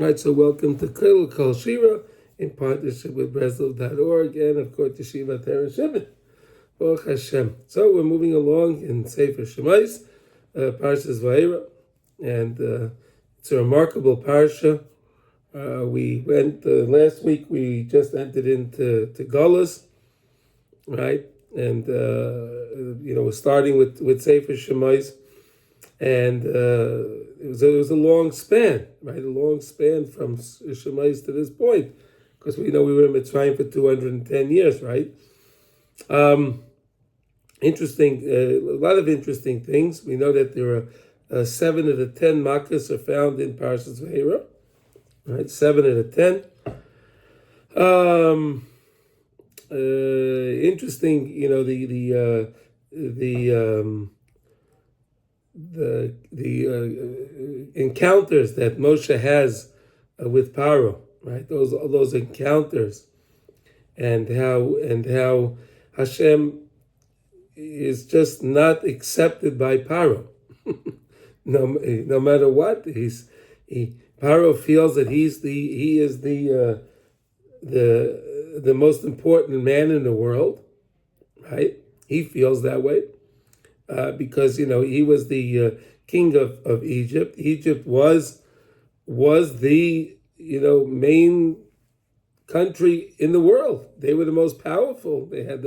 Right, so welcome to Kol Shira in partnership with Breslov.org and of course Yeshiva Torah Shimon. Baruch Hashem. So we're moving along in Sefer Shemais, Parshat Va'eira, and it's a remarkable parsha. We went last week. We just entered into Golus, right? And we're starting with Sefer Shemais, and it was a long span, right? A long span from Shemais to this point, because we know we were in Mitzrayim for 210 years, right? Interesting, a lot of interesting things. We know that there are 7 of the 10 makas are found in Parshat Va'eira, right? 7 of the 10. Interesting, the encounters that Moshe has with Paro, right? Those encounters, and how Hashem is just not accepted by Paro. no matter what, Paro feels that he is the most important man in the world, right? He feels that way because he was the king of Egypt. Egypt was the main country in the world. They were the most powerful. They had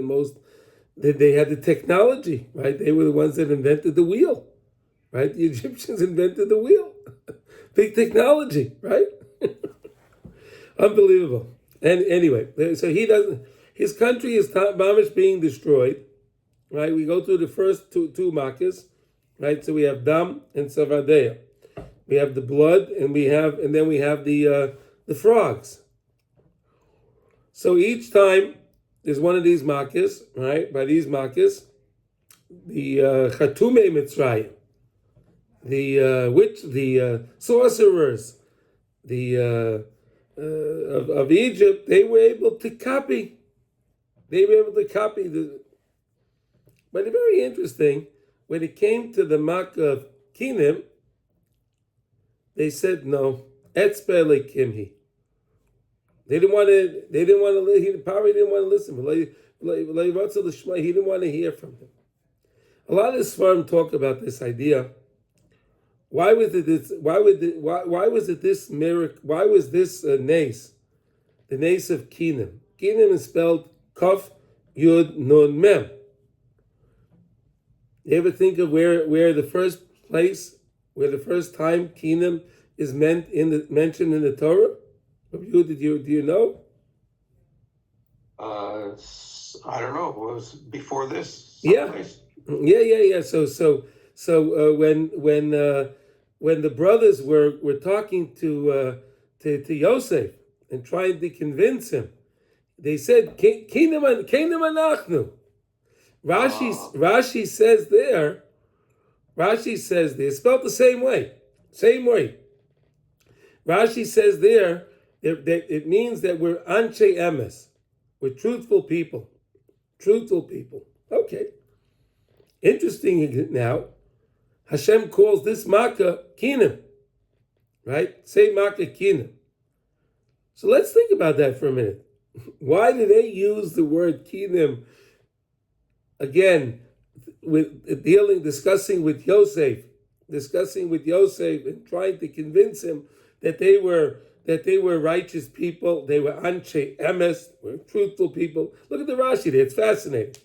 they had the technology, right? They were the ones that invented the wheel, right? The Egyptians invented the wheel. Big technology, right? Unbelievable. And anyway, so his country is mamish being destroyed, right? We go through the first two makas, right? So we have Dam and Savadeya. We have the blood, and then we have the frogs. So each time there's one of these makas, right? By these makas, the Chatume Mitzrayim, the sorcerers, of Egypt, they were able to copy. But it's very interesting, when it came to the Makkah of Kinim, they said no. Etzpele Kimhi. They didn't want to. Pari didn't want to listen. He didn't want to hear from him. A lot of Sfarim talk about this idea. Why was it this? Why was it this miracle? Why was this nace? The nace of Kinim. Kinim is spelled Kaf Yud Nun Mem. You ever think of where the first place, where the first time Kinim is mentioned in the Torah? Do you know? I don't know. It was before this. Someplace? Yeah. So when the brothers were talking to Yosef and trying to convince him, they said, "Kingdom anachnu." Rashi says there, spelled the same way. Rashi says there that it means that we're anshe emes, we're truthful people. Okay. Interesting now, Hashem calls this makkah kinim, right? Say makkah kinim. So let's think about that for a minute. Why do they use the word kinim again discussing with Yosef and trying to convince him that they were righteous people, they were anshe emes, were truthful people. Look at the Rashi there; it's fascinating.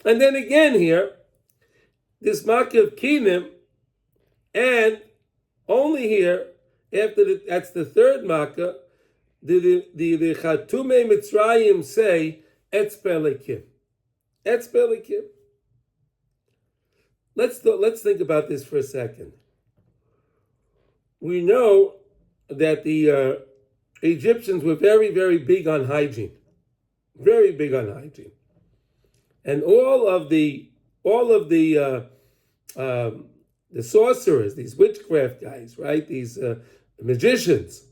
And then again here, this makkah of Kinim, and only here, that's the third makkah, the Chatume Mitzrayim say, Etz Pelekim. Let's think about this for a second. We know that the Egyptians were very, very big on hygiene. And all of the sorcerers, these witchcraft guys, right? These magicians,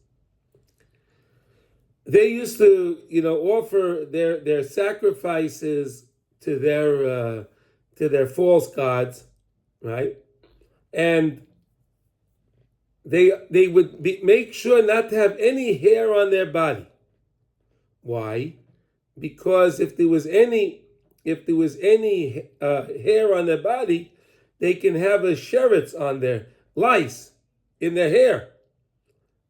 they used to, offer their sacrifices to their false gods, right? And they would make sure not to have any hair on their body. Why? Because if there was any hair on their body, they can have a sheretz on their lice in their hair.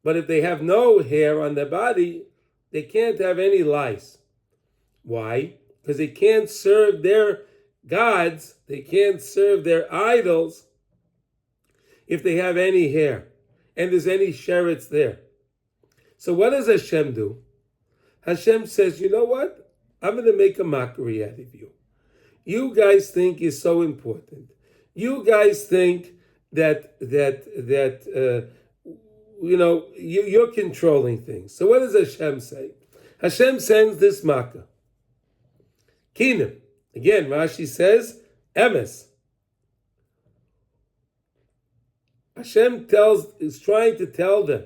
But if they have no hair on their body, they can't have any lice. Why? Because they can't serve their gods, they can't serve their idols if they have any hair and there's any sheretz there. So what does Hashem do? Hashem says, you know what? I'm going to make a mockery out of you. You guys think you're so important. You guys think that you're controlling things. So what does Hashem say? Hashem sends this makkah. Kinim. Again, Rashi says, emes. Hashem is trying to tell them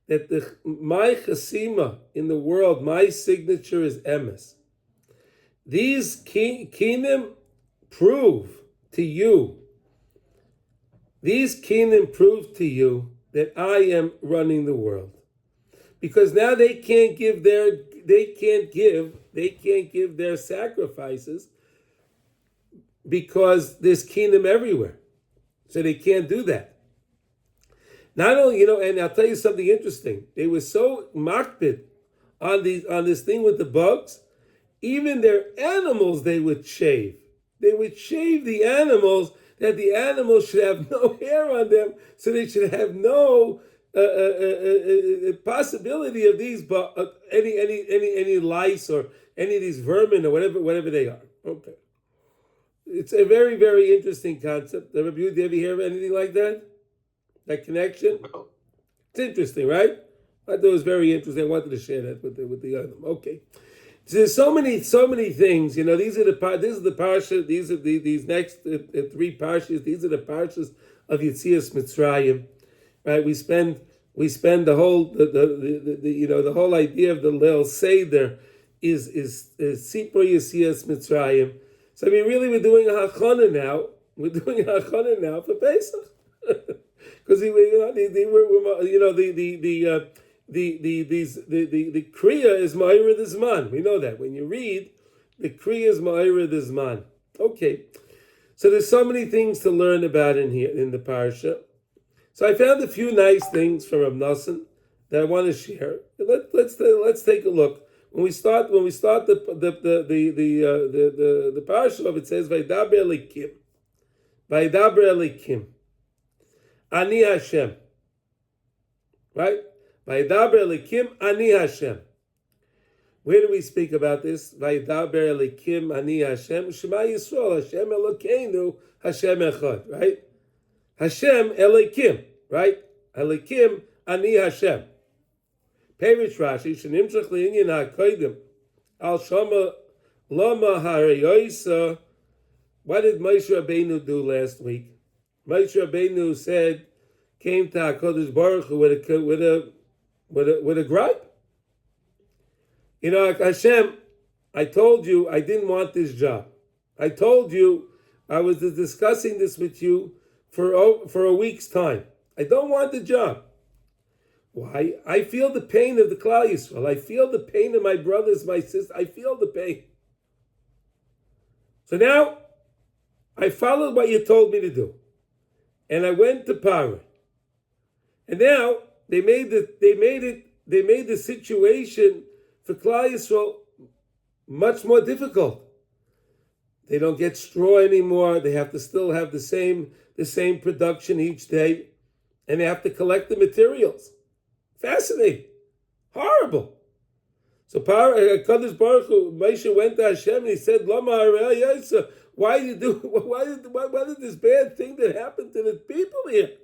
that my chasima in the world, my signature is emes. These kinim prove to you that I am running the world. Because now they can't give their sacrifices because there's kinim everywhere. So they can't do that. Not only, and I'll tell you something interesting. They were so makpid on this thing with the bugs, even their animals they would shave. They would shave the animals, that the animals should have no hair on them, so they should have no possibility of these any lice or any of these vermin or whatever they are. Okay. It's a very, very interesting concept. Did you ever hear of anything like that? That connection? No. It's interesting, right? I thought it was very interesting. I wanted to share that with the other. Okay. So there's so many things. This is the parsha. These are these next three parshas. These are the parshas of Yetzias Mitzrayim, right? We spend the whole the whole idea of the Leil Seder is Sipur Yetzias Mitzrayim. So really, we're doing a hachana now. We're doing a hachana now for Pesach, because the kriya is ma'ira d'zman. We know that when you read, the kriya is ma'ira d'zman. Okay, so there's so many things to learn about in here in the parsha. So I found a few nice things from Rav Nosson that I want to share. Let's take a look. When we start the parsha of it says Vaydaber Elikim, Ani Hashem, right? Vaydaber Elikim, Ani Hashem. Where do we speak about this? Vaydaber Elikim, Ani Hashem. Shema Yisrael, Hashem Elokeinu, Hashem Echad, right? Hashem Elikim, right? Elikim, Ani Hashem. Perish Rashi, Shenimshach Li'inyan HaKodim, Al Shama Lama Harayoisa. What did Moshe Rabbeinu do last week? Moshe Rabbeinu came to HaKadosh Baruch Hu with a gripe. Hashem, I told you I didn't want this job. I told you I was discussing this with you for a week's time. I don't want the job. Why? I feel the pain of the Klal Yisrael. I feel the pain of my brothers, my sisters. I feel the pain. So now, I followed what you told me to do, and I went to Paro. And now they made the situation for Klal Yisrael much more difficult. They don't get straw anymore. They have to still have the same production each day, and they have to collect the materials. Fascinating, horrible. So Kadosh Baruch Hu, Moshe went to Hashem and he said, "Lama harei yoseh." Why did this bad thing that happened to the people here?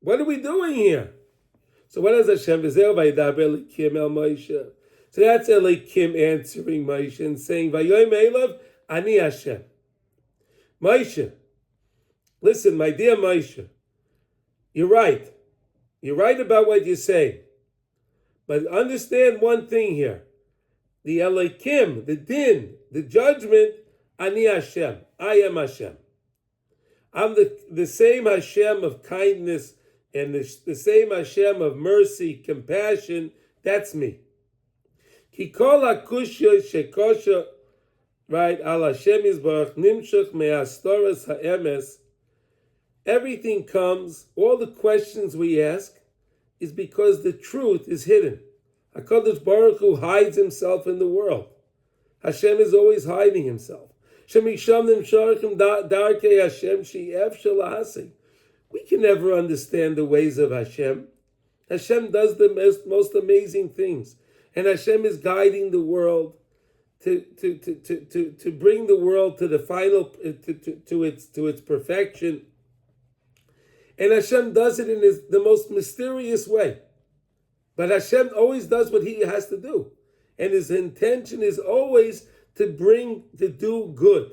What are we doing here? So what does Hashem say? Vaydaber Elikim el Moshe. So that's Elikim answering Moshe and saying, "Vayomer Elav Ani Hashem." Moshe, listen, my dear Moshe, you're right. You're right about what you say. But understand one thing here. The Elikim, the din, the judgment, Ani Hashem. I am Hashem. I'm the same Hashem of kindness, And the same Hashem of mercy, compassion, that's me. Ki kol hakushya shekosha, right, al Hashem yizbarach nimshach me'astoras ha'emes. Everything comes, all the questions we ask, is because the truth is hidden. HaKadosh Baruch Hu hides himself in the world. Hashem is always hiding himself. We can never understand the ways of Hashem. Hashem does the most amazing things. And Hashem is guiding the world to bring the world to the final, to its perfection. And Hashem does it in the most mysterious way. But Hashem always does what he has to do. And his intention is always to do good.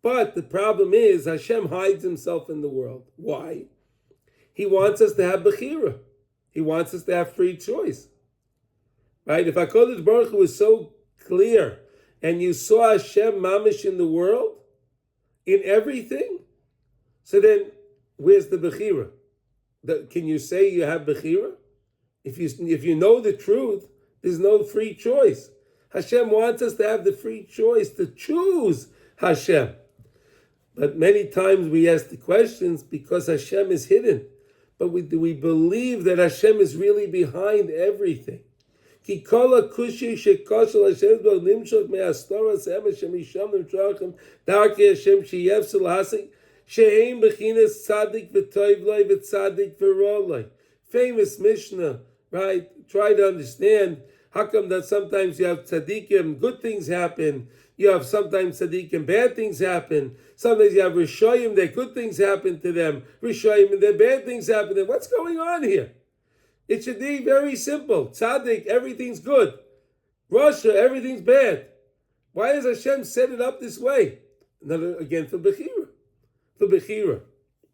But the problem is Hashem hides himself in the world. Why? He wants us to have bechira. He wants us to have free choice. Right? If HaKadosh Baruch Hu is so clear and you saw Hashem mamish in the world, in everything, so then where's the bechira? Can you say you have bechira? If you know the truth, there's no free choice. Hashem wants us to have the free choice to choose Hashem. But many times we ask the questions because Hashem is hidden. But we believe that Hashem is really behind everything. Ki kol hakushi shekoshel Hashem nimshach me'astoras ha'emes shemisham nimshachem darkei Hashem sheyevsel hasik sheheim bechinas tzadik v'toiv loy v'tzadik v'ro loy. Famous Mishnah, right? Try to understand how come that sometimes you have tzaddikim, good things happen. You have sometimes tzaddikim, bad things happen. Sometimes you have rishoyim, that good things happen to them. Rishoyim, and then bad things happen to them. What's going on here? It should be very simple. Tzaddik, everything's good. Rasha, everything's bad. Why does Hashem set it up this way? Another, again, for bechira. For bechira.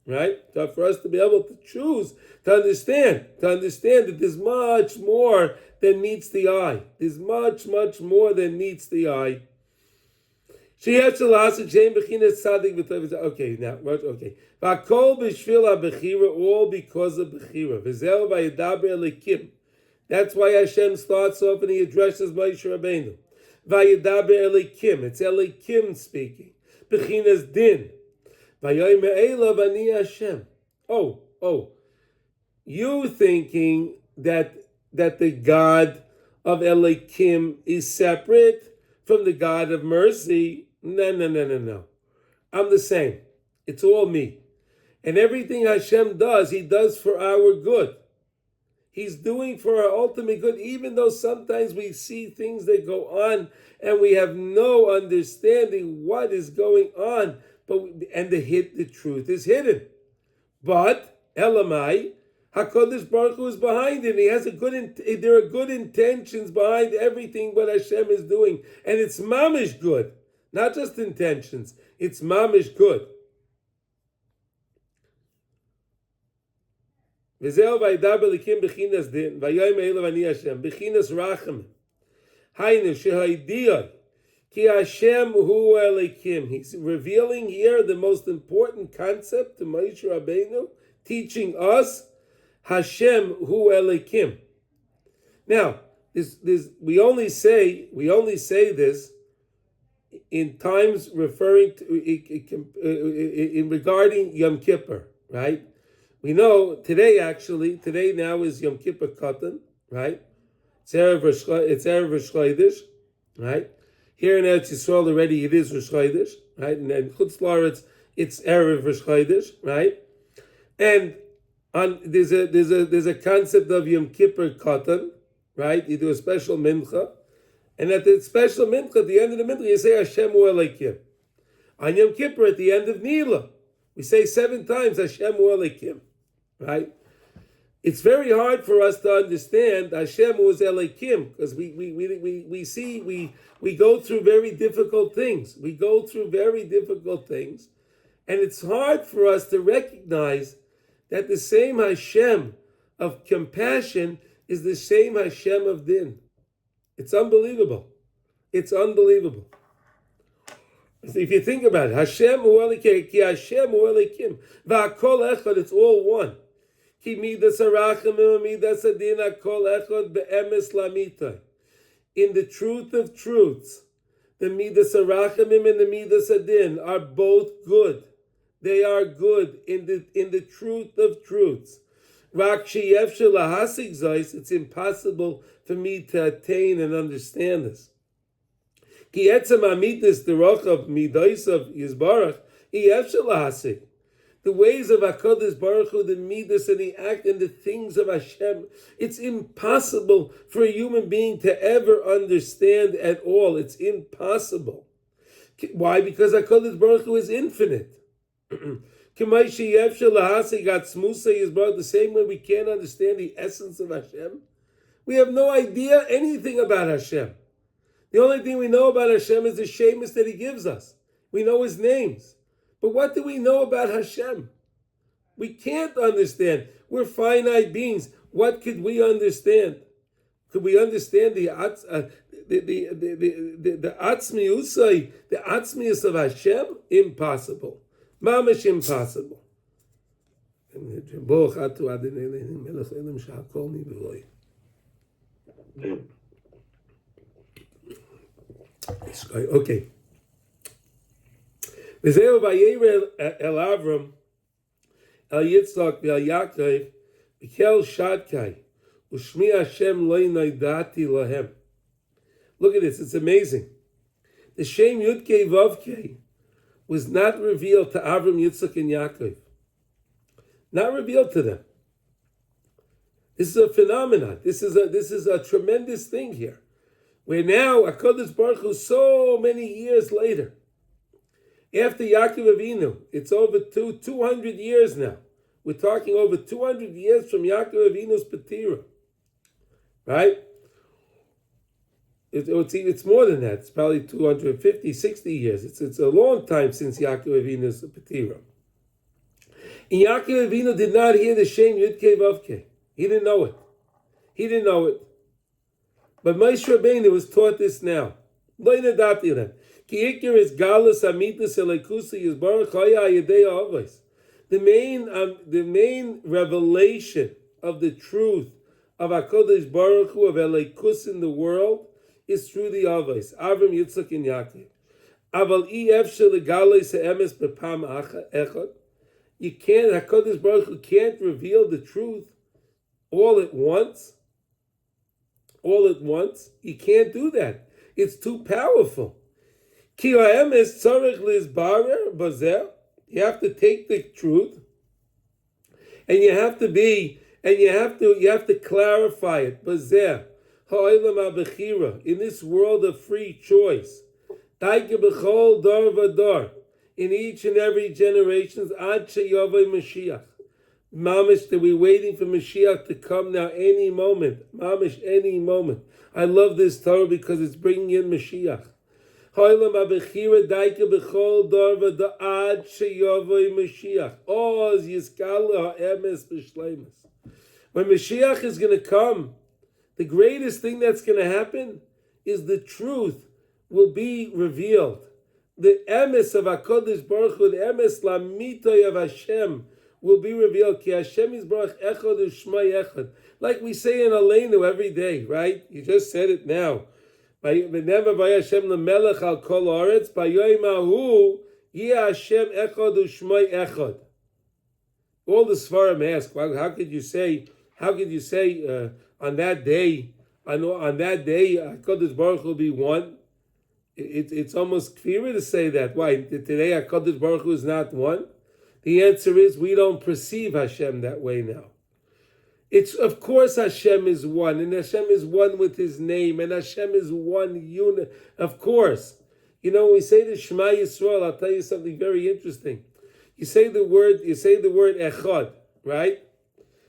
Right? So for us to be able to choose, to understand that there's much more than meets the eye. There's much, much more than meets the eye. Okay, now, okay. All because of bechira. That's why Hashem starts off and he addresses Moshe Rabbeinu. It's Elikim speaking. Bechinas din. Oh, you thinking that the God of Elikim is separate from the God of mercy? No. I'm the same. It's all me. And everything Hashem does, he does for our good. He's doing for our ultimate good, even though sometimes we see things that go on and we have no understanding what is going on. The truth is hidden. But Elamai, HaKadosh Baruch Hu is behind it. He has there are good intentions behind everything what Hashem is doing. And it's mamish good. Not just intentions. It's mamish good. V'zeu v'aydaber likim b'chinas din, v'yoyim eilav ani Hashem, b'chinas rachamim. Hainu shehaidiyah. Ki Hashem hu Elikim. He's revealing here the most important concept to Moshe Rabbeinu, teaching us Hashem hu Elikim. Now, we only say this in times referring to in regarding Yom Kippur, right? We know today now is Yom Kippur Katan, right? It's Erev Rosh Chodesh, right? Here in Eretz Yisrael already it is Rosh Chodesh, right? And then Chutz La'aretz it's Erev Rosh Chodesh, right? And there's a concept of Yom Kippur Katan, right? You do a special mincha, and at the special mincha, at the end of the mincha, you say Hashem hu Elikim. On Yom Kippur, at the end of Nila, we say 7 times Hashem hu Elikim, right? It's very hard for us to understand Hashem was Elikim because we go through very difficult things. And it's hard for us to recognize that the same Hashem of compassion is the same Hashem of din. It's unbelievable. So if you think about it, Hashem hu Elikim, ki Hashem hu Elikim, v'akol echad, it's all one. Ki midas harachamim midas adin hakol echad be'emes lamita. In the truth of truths, the midas harachamim and the midas adin are both good. They are good in the truth of truths. It's impossible for me to attain and understand this. The ways of HaKadosh Baruch Hu, the midas and the act and the things of Hashem, it's impossible for a human being to ever understand at all. It's impossible. Why? Because HaKadosh Baruch Hu is infinite. The same way we can't understand the essence of Hashem. We have no idea anything about Hashem. The only thing we know about Hashem is the shemus that He gives us. We know His names. But what do we know about Hashem? We can't understand. We're finite beings. What could we understand? Could we understand the atzmius of Hashem? Impossible. Mamish impossible. Okay. V'zeu v'yeira el Avram, el Yitzchak v'el Yaakov, v'kel shadkai, u'shmi Hashem lo naidati lahem. Look at this, it's amazing. The Shem Yudkei Vavkei was not revealed to Avram, Yitzchak, and Yaakov. Not revealed to them. This is a phenomenon. This is a tremendous thing here. Where now, HaKadosh Baruch Hu, so many years later, after Yaakov Avinu, it's over 200 years now. We're talking over 200 years from Yaakov Avinu's Petira. Right? It's more than that. It's probably 250, 60 years. It's a long time since Yaakov Avinu's Petira. And Yaakov Avinu did not hear the Shem Yudkei Vavkei. He didn't know it. But Moshe Rabbeinu was taught this now. Lo nadati them. Ki ikir is galus amitus elekusa yizbarach haya yedei avos. The main revelation of the truth of HaKadosh Baruch Hu, of Elikus in the world, is through the avos. Avram, Yitzchak, and Yaakov. Aval efshel legalei se'emes bepam echad. You can't. HaKadosh Baruch Hu can't reveal the truth all at once. All at once, you can't do that. It's too powerful. Ki ha'emes tzarich lizbarer bazer. You have to take the truth, and you have to clarify it. Bazer ha'olam ha'bechira, in this world of free choice. Daike b'chol dar v'dar, in each and every generation, ad sheyavai Mashiach. Mamish, that we're waiting for Mashiach to come now any moment. Mamish, any moment. I love this Torah because it's bringing in Mashiach. Ha'olam ha'bechira daike b'chol dar v'dar ad sheyavai Mashiach. Oz yiskalu ha'emes b'shleimus. When Mashiach is going to come, the greatest thing that's going to happen is the truth will be revealed. The emes of HaKadosh Baruch Hu, the emes lamitoy of Hashem, will be revealed. Ki Hashem is Baruch Echad U'Shmai Echad. Like we say in Aleinu every day, right? You just said it now. V'never v'Hashem l'melech al kol haaretz, b'yoyim hahu yeh Hashem Echad U'Shmai Echad. All the Sfarim ask, well, how could you say on that day, HaKadosh Baruch Hu will be one? It's almost clearer to say that. Why? Today HaKadosh Baruch Hu is not one? The answer is we don't perceive Hashem that way now. It's, of course, Hashem is one, and Hashem is one with His name, and Hashem is one unit. Of course. You know, when we say the Shema Yisrael, I'll tell you something very interesting. You say the word Echad, right?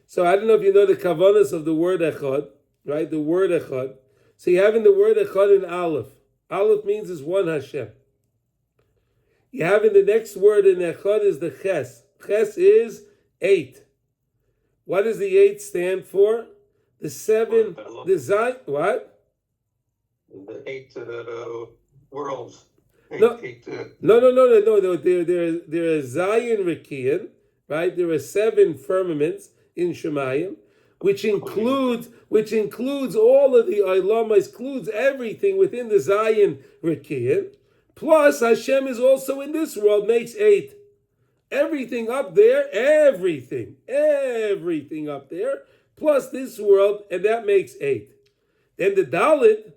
So I don't know if you know the kavanas of the word Echad, right? The word Echad. So you have in the word Echad in Aleph. Aleph means is one Hashem. You have in the next word in Echad is the Ches. Ches is 8. What does the 8 stand for? The 7, the Zayin, what? The 8 worlds. No. There are Zayin Rekian, right? There are 7 firmaments, in Shemayim, which includes all of the Olamas, includes everything within the Zion Rikiyah. Plus Hashem is also in this world, makes 8. Everything up there, everything up there, plus this world, and that makes 8. Then the Dalit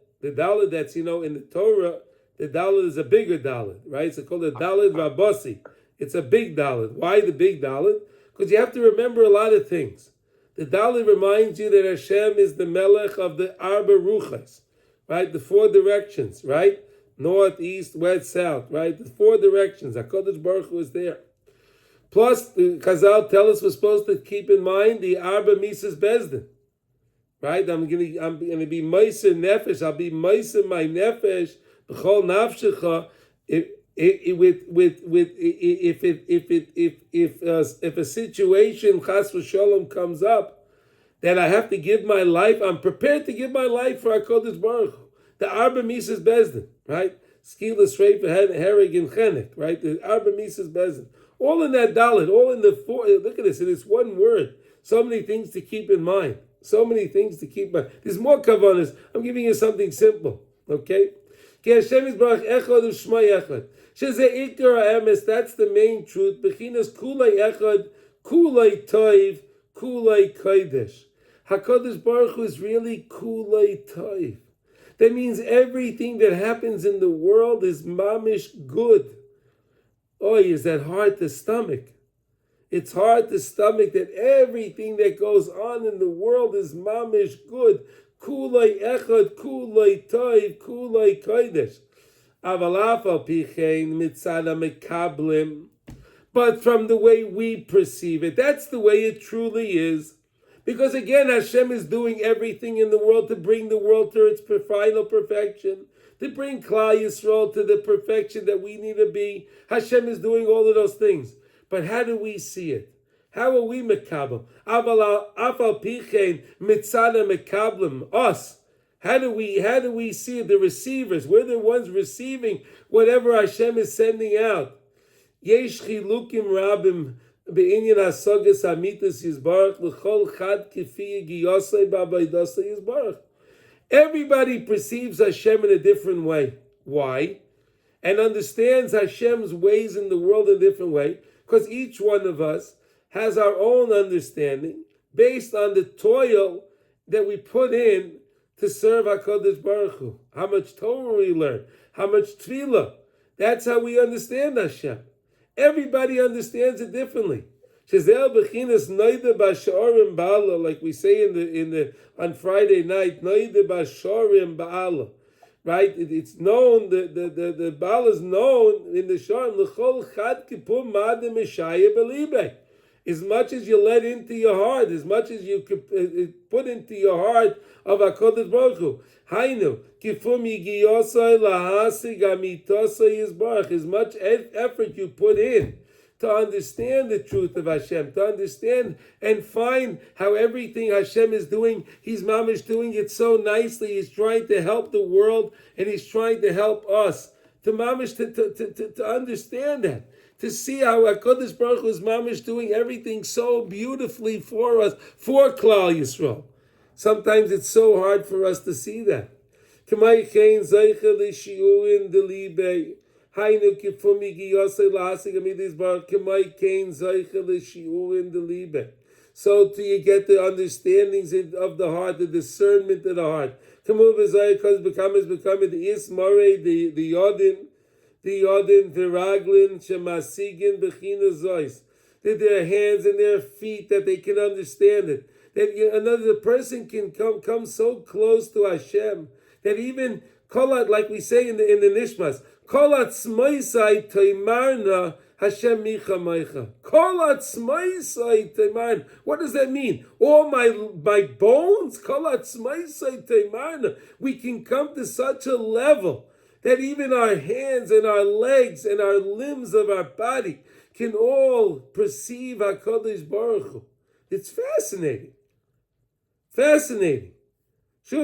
that's, in the Torah, the Dalit is a bigger Dalit, right? It's called the Dalit Rabasi. It's a big Dalit. Why the big Dalit? Because you have to remember a lot of things. The Dalit reminds you that Hashem is the Melech of the Arba Ruchas, right? The 4 directions, right? North, east, west, south, right? The 4 directions. HaKadosh Baruch Hu is there. Plus, the Chazal tell us we're supposed to keep in mind the Arba Mises Bezdin, right? I'm gonna be Meiser Nefesh. I'll be Meiser my Nefesh b'chol nafshecha. If a situation Chas v'Shalom comes up that I have to give my life, I'm prepared to give my life for HaKadosh Baruch Hu. The Arba Mises Bezdin, right? Skila Shrei for Hereg and Chenek, right? The Arba Mises Bezdin. All in that Dalit, all in the 4. Look at this, it is one word. So many things to keep in mind. So many things to keep in mind. There's more kavanas. I'm giving you something simple, okay? Ki Hashem is Baruch Echad U'Shma Echad. Shezeh Ikar HaEmes, that's the main truth. Bechinas Kulei Echad, Kulei Toiv, Kulei Kodesh. HaKadosh Baruch Hu is really Kulei Toiv. That means everything that happens in the world is mamish good. Oh, is that hard to stomach? It's hard to stomach that everything that goes on in the world is mamish good. Kulei echad, kulei toiv, kulei kodesh. Aval afal pichein mitzad mekablim. But from the way we perceive it, that's the way it truly is. Because again, Hashem is doing everything in the world to bring the world to its final perfection, to bring Klal Yisrael to the perfection that we need to be. Hashem is doing all of those things. But how do we see it? How are we mekabel? Afal pichein mitzada mekablim, us. How do we see it? The receivers. We're the ones receiving whatever Hashem is sending out. Yesh chilukim rabim be'inyan hasagas hamitas yizbarach l'chol chad kifi giyosei ba'abaydosei yizbarach. Everybody perceives Hashem in a different way. Why? And understands Hashem's ways in the world in a different way, because each one of us has our own understanding based on the toil that we put in to serve HaKadosh Baruch Hu. How much Torah we learn, how much tefillah. That's how we understand Hashem. Everybody understands it differently. Like we say on Friday night, right? It's known, the Baal is known in the Sharm, as much as you let into your heart, as much as you put into your heart of HaKadosh Baruch Hu. Hainu, kifum yigiyosai lahasig amitosai yizbarach, as much effort you put in to understand the truth of Hashem, to understand and find how everything Hashem is doing, He's mamish doing it so nicely. He's trying to help the world, and He's trying to help us to mamish to understand that, to see how HaKadosh Baruch Hu is mamish doing everything so beautifully for us, for Klal Yisrael. Sometimes it's so hard for us to see that. So till you get the understandings of the heart, the discernment of the heart. The Yodin, Viraglin, Shemasigin, Bechina Zois. That their hands and their feet, that they can understand it. That another person can come so close to Hashem that even kolat, like we say in the Nishmas, kolat smaisai teimarna Hashem micha meicha. Kolat smaisai teimarna. What does that mean? All my bones, kolat smaisai teimarna. We can come to such a level that even our hands and our legs and our limbs of our body can all perceive HaKadosh Baruch Hu. It's fascinating. Fascinating. The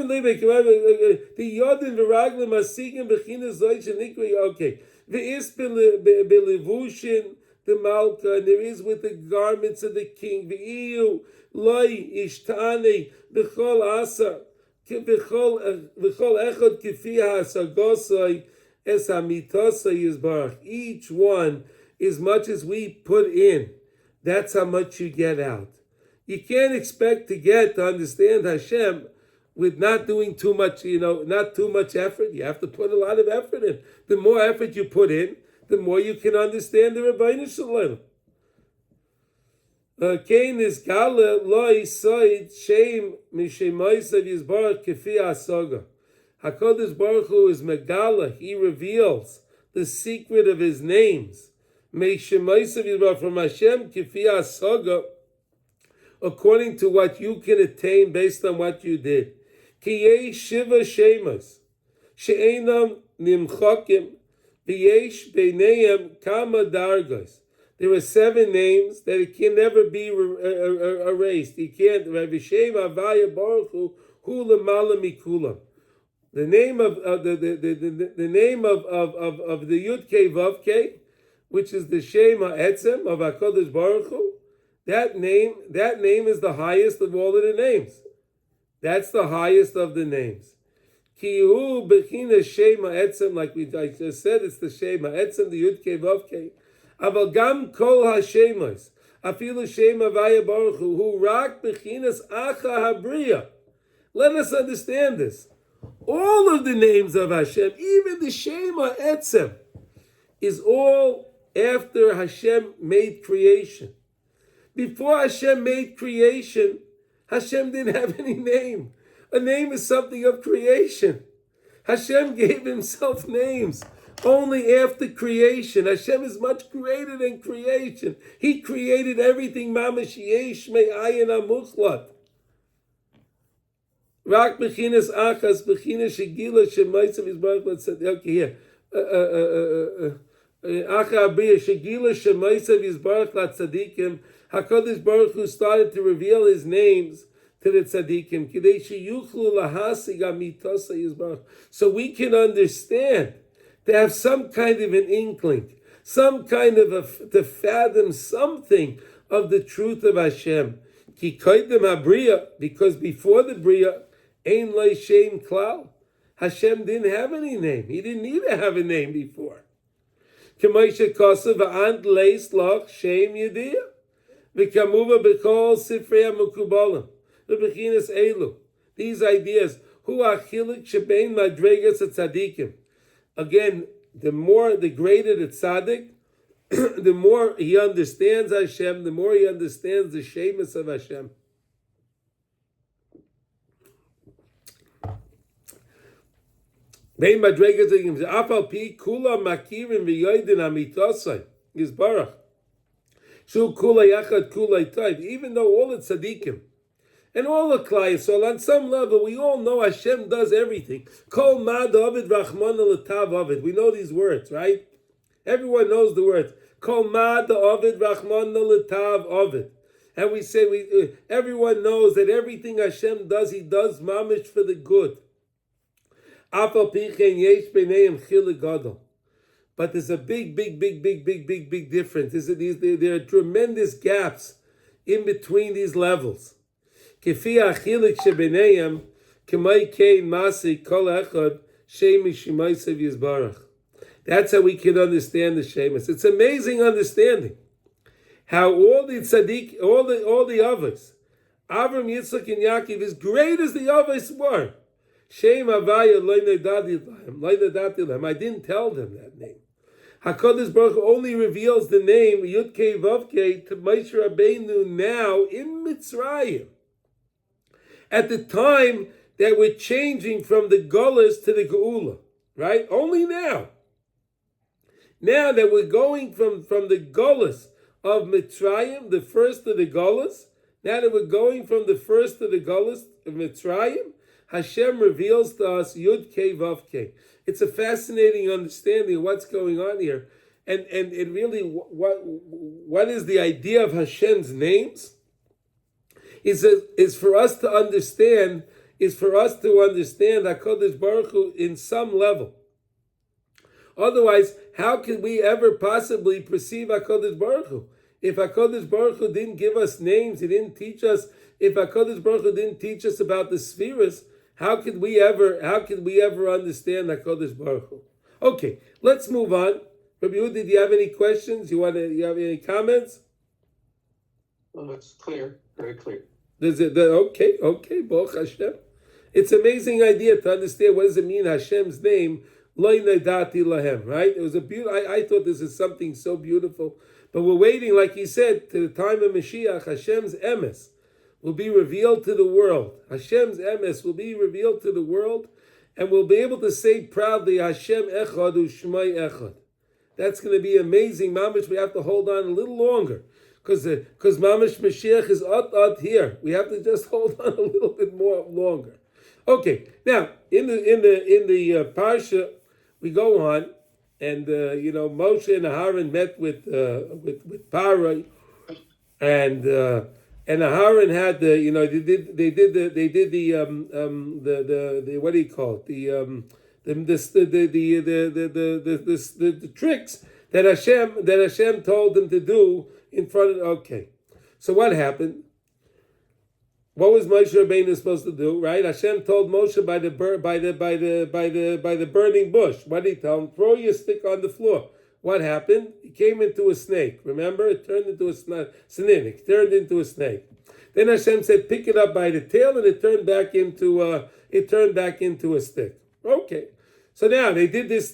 Yodin v'raglim asigim b'chinas zoich and nikri. Okay. V'is belivushin the Malka, and there is with the garments of the king. V'iyu loy ishtane b'chol asa b'chol echad kifi ha'asagosai es hamitosai yizbarach. Each one, as much as we put in, that's how much you get out. You can't expect to understand Hashem with not doing too much, not too much effort. You have to put a lot of effort in. The more effort you put in, the more you can understand the Rabbeinu Shalom. Kain is gala loy soid shame mishemoisav yizbarach kefi asaga. HaKadosh Baruch Hu is megala. He reveals the secret of His names. Mishemoisav yizbarach from Hashem kefi asaga, according to what you can attain based on what you did. Ki yesh shiva shemas she'enam nimchakim v'yesh beineim kama dargas. There are 7 names that it can never be erased. You can't. V'shem Havaya Baruch Hu Lamala Mikulam. The name of the name of the Yud Kei Vav Kei, which is the Shem HaEtzem of HaKadosh Baruch Hu. That name is the highest of all of the names. That's the highest of the names. Ki hu bechina Shem HaEtzem, like I just said, it's the Shem HaEtzem, the Yud Kei Vav Kei. Aval gam kol hashemas, afilu Shem Havaya Baruch Hu rak bechinas acha habriya. Let us understand this. All of the names of Hashem, even the Shem HaEtzem, is all after Hashem made creation. Before Hashem made creation, Hashem didn't have any name. A name is something of creation. Hashem gave Himself names only after creation. Hashem is much greater than creation. He created everything. Mamash yesh me'ayin amuchlat. Rak bechinas achas bechinas shegila shemaitzav yizbarach l'tzadikim. Okay, here. Acha abriya shegila shemaitzav yizbarach l'tzadikim. HaKadosh Baruch Hu started to reveal His names to the tzadikim. Kidei sheyuchlu lahasig amitosa yizbarach. So we can understand, to have some kind of an inkling, some kind of to fathom something of the truth of Hashem. Ki koydem habriya, because before the bria, ein lo shem klal. Hashem didn't have any name. He didn't need to have a name before. K'moshe kosev v'ant leis loch shem yediyah. V'kamuva b'kol sifrei ha'mukubalim. V'bechinas elu. These ideas. Hu achilik shebein madregas tzadikim. Again, the greater the tzaddik, the more he understands Hashem, the more he understands the shemus of Hashem. Bein madregas tzadikim. Afal pi kula makirim v'yoydin amitosai yizbarach. Shu kula yachad kula tayv. Even though all the tzaddikim and all the klai, so on some level, we all know Hashem does everything. Kol ma David Rachman l'tav Ovid. We know these words, right? Everyone knows the words. Kol ma David Rachman l'tav Ovid. And we say, everyone knows that everything Hashem does, He does mamish for the good. Afal pichen yesh b'neim chilek gadol. But there's a big difference. There are tremendous gaps in between these levels. Kefi achilik shebenayim k'may kein masi kol echad shemi shemaisav yizbarach. That's how we can understand the shemus. It's amazing understanding how all the tzaddik, all the others, Avram, Yitzchak, and Yaakov, as great as the others were, Shem Havaya lo nadati lahem. I didn't tell them that name. HaKadosh Baruch Hu only reveals the name Yud Kei Vav Kei to Moshe Rabbeinu now in Mitzrayim. At the time that we're changing from the Golas to the Geula, right? Only now. Now that we're going from the Golas of Mitzrayim, the first of the Golas, now that we're going from the first of the Golas of Mitzrayim, Hashem reveals to us Yud Kei Vav Kei. It's a fascinating understanding of what's going on here. And it really, what is the idea of Hashem's names? Is for us to understand HaKadosh Baruch Hu in some level. Otherwise, how can we ever possibly perceive HaKadosh Baruch Hu? If HaKadosh Baruch Hu didn't give us names, He didn't teach us, if HaKadosh Baruch Hu didn't teach us about the spheres, how could we ever understand HaKadosh Baruch Hu? Okay, let's move on. Rabbi Yehuda, did you have any questions? You have any comments? Well, it's clear, very clear. Okay, Baruch Hashem. It's an amazing idea to understand what does it mean Hashem's name, Lo Nadati Lahem, right? It was a beautiful. I thought this is something so beautiful, but we're waiting, like he said, to the time of Mashiach. Hashem's emes will be revealed to the world. Hashem's emes will be revealed to the world, and we'll be able to say proudly, Hashem Echad U'Shmai Echad. That's going to be amazing, Mamish. We have to hold on a little longer, because Mamish Mashiach is out here. We have to just hold on a little bit more longer. Okay, now in the parsha we go on, and Moshe and Aharon met with Paro, and Aharon had the they did the what do you call it, the tricks that Hashem told them to do in front of. Okay, so what happened? What was Moshe Rabbeinu supposed to do? Right? Hashem told Moshe by the burning bush. What did He tell him? Throw your stick on the floor. What happened? He came into a snake. Remember, it turned into a snake. It turned into a snake. Then Hashem said, "Pick it up by the tail," and it turned back into a stick. Okay. So now they did this.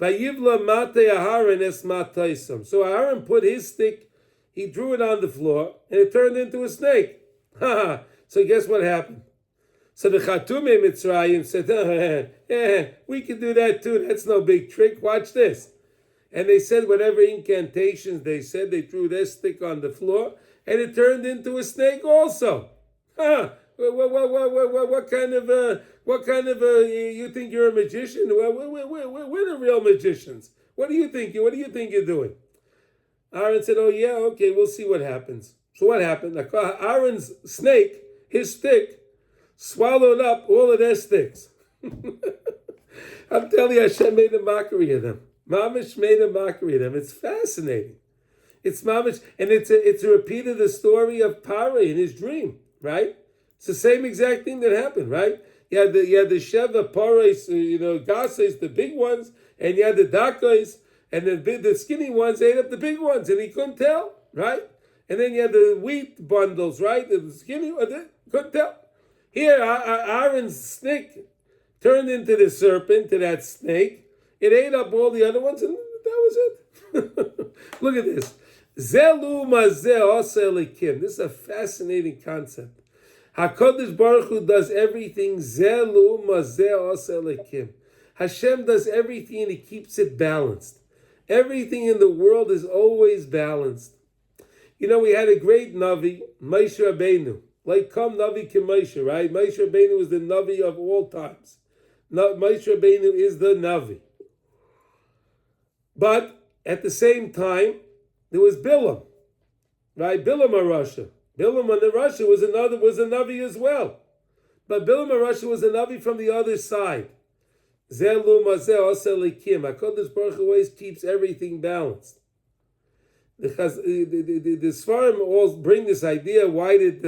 Vayivla mate Aharon es mataisam. So Aharon put his stick. He drew it on the floor, and it turned into a snake. So guess what happened? So the Chatume Mitzrayim said, we can do that too. That's no big trick. Watch this. And they said whatever incantations they said, they threw their stick on the floor, and it turned into a snake also. What kind of you think you're a magician? We're the real magicians. What do you think you're doing? Aaron said, "Oh yeah, okay, we'll see what happens." So what happened? Aaron's snake, his stick, swallowed up all of their sticks. I'm telling you, Hashem made a mockery of them. Mamish made a mockery of them. It's fascinating. It's Mamish, and it's a repeat of the story of Paro in his dream, right? It's the same exact thing that happened, right? You had the Sheva Paros, Gases, the big ones, and you had the Dakos. And the skinny ones ate up the big ones, and he couldn't tell, right? And then you had the wheat bundles, right? The skinny ones, couldn't tell. Here, Aaron's snake turned into the serpent, to that snake. It ate up all the other ones, and that was it. Look at this. Zelu mazeh oseh elikim. This is a fascinating concept. HaKadosh Baruch Hu does everything. Zelu mazeh oseh elikim. Hashem does everything, and He keeps it balanced. Everything in the world is always balanced. We had a great Navi, Moshe Rabbeinu. Like, come Navi Ke Moshe, right? Moshe Rabbeinu is the Navi of all times. Moshe Rabbeinu is the Navi. But at the same time, there was Bilam, right? Bilam HaRasha. Bilam HaRasha was a Navi as well. But Bilam HaRasha was a Navi from the other side. Zelu mazeh oseh elikim. HaKadosh Baruch Hu always keeps everything balanced. The Sfarim all bring this idea. Why did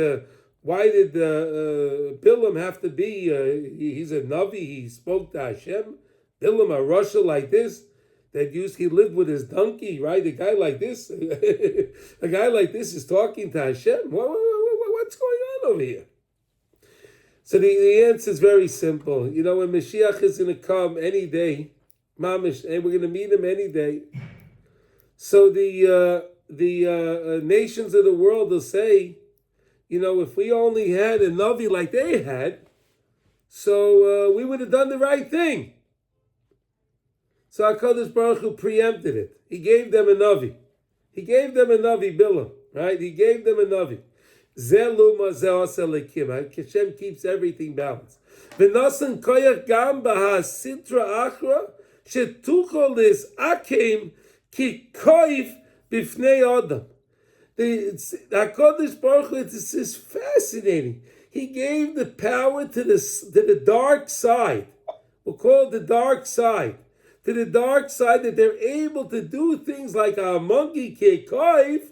Bilam have to be? He's a Navi. He spoke to Hashem. Bilam HaRasha like this. He lived with his donkey, right? A guy like this is talking to Hashem. What's going on over here? So the answer is very simple. When Mashiach is going to come any day, Mamish, and we're going to meet Him any day. So the nations of the world will say, if we only had a Navi like they had, so we would have done the right thing. So HaKadosh Baruch Hu preempted it. He gave them a Navi. Bilam, right? He gave them a Navi. Zelu mazeh oseh elikim. Hashem keeps everything balanced. V'nasan koyach gam b'hasitra achra shetuchol lis akim ki koif b'fnei adam. The HaKadosh Baruch Hu, this is fascinating. He gave the power to the dark side. We'll call it the dark side. to the dark side, that they're able to do things like a monkey kekoiv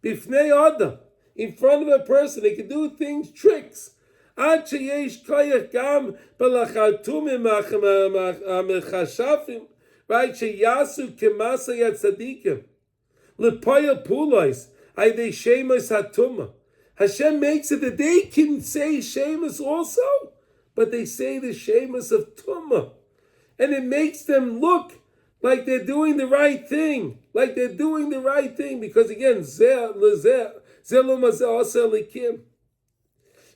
bifnei adam, in front of a person. They can do things, tricks. Ad sheyesh koyach gam b'lachatumim amechashafim, right? Sheyasu kemasa yatzadikim lepoya pulois ayde shemus hatuma. Hashem makes it that they can say shemus also, but they say the shemus of tumah. And it makes them look like they're doing the right thing. Like they're doing the right thing. Because again, zeh lo mazeh aseh likim.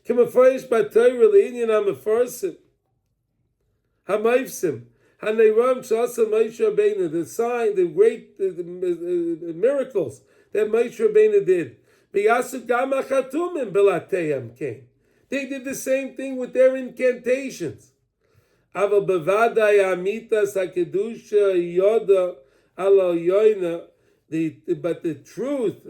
K'mafarish b'Torah le'inyan ha'mefarsim. Ha'mayfsim. Ha'neiram sh'asa Moshe Rabbeinu. The sign, the great the miracles that Moshe Rabbeinu did. V'yasu gam ha'chatumim b'lateihem came. They did the same thing with their incantations. Aval bevadai amitas hakedusha yoda ala yoina. But the truth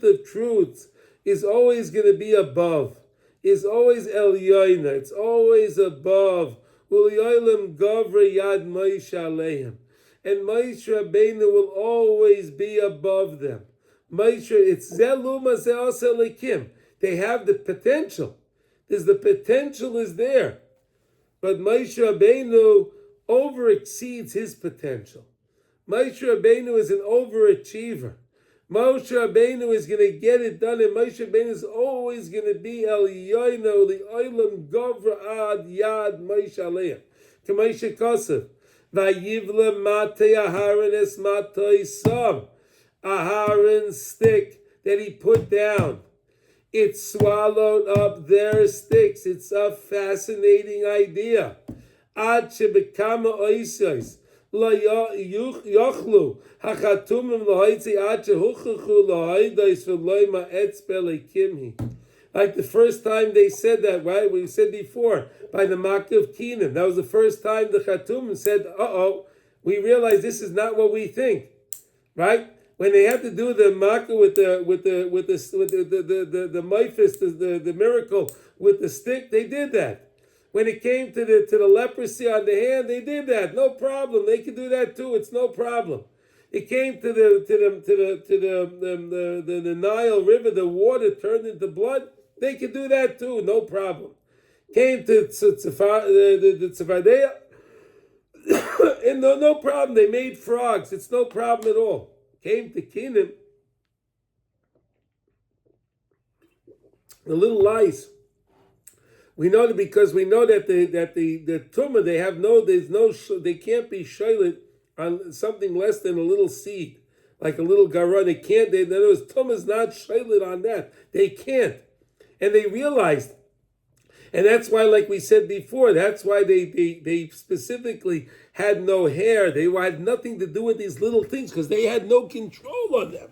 of truths is always going to be above. Is always el yoina. It's always above. U'lyoilem gavra yad Moshe aleihim. And Moshe Rabbeinu will always be above them. Moshe, it's zeluma ze'aseh lekim. They have the potential. The potential is there. But Moshe Rabbeinu overexceeds his potential. Moshe Rabbeinu is an overachiever. Moshe Rabbeinu is going to get it done, and Moshe Rabbeinu is always going to be El Yoino, the Olam Govra Ad Yad Moshe Aleim. K'Moshe Kosev, Vayivle Matei Aharon Es Matei Sam. Aharon's stick that he put down, it swallowed up their sticks. It's a fascinating idea. Ad shebekama oisos la yochlu hachatumim lahoitzi ad shehuchachu lahaidos v'loy ma'etz belekimhi. Like the first time they said that, right? We said before by the Makkah of Canaan. That was the first time the Chatumim said, we realize this is not what we think, right? When they had to do the makkah with the meifis, the miracle with the stick, they did that. When it came to the leprosy on the hand, they did that. No problem. They can do that too. It's no problem. It came to the Nile River, the water turned into blood. They could do that too. No problem. Came to the Tzefardea, and no problem. They made frogs. It's no problem at all. Came to Canaan, the little lice. We know that because we know that the tumah they can't be shoylet on something less than a little seed, like a little garon. They can't. Tumah is not shoylet on that. They can't, and they realized. And that's why, like we said before, that's why they specifically had no hair. They had nothing to do with these little things because they had no control on them.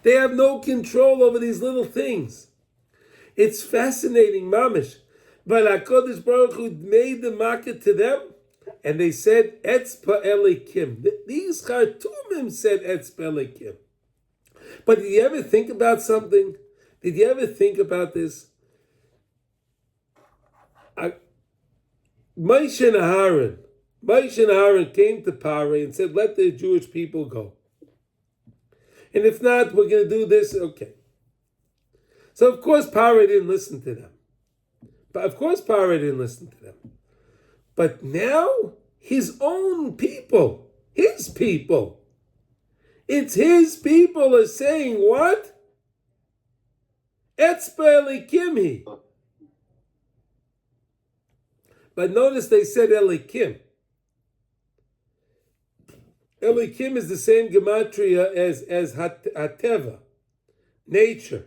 They have no control over these little things. It's fascinating, mamish. But HaKadosh Baruch Hu made the makkah to them, and they said, Etz Pa'elikim. These Khartoumim said Etz Pa'elikim. But did you ever think about something? Did you ever think about this? Moshe and Aaron came to Paray and said, let the Jewish people go. And if not, we're going to do this. Okay. So of course Paray didn't listen to them. But now his own people, it's his people are saying what? Etz Pa'elikim. But notice they said Elikim. Elikim is the same gematria as Hateva, nature.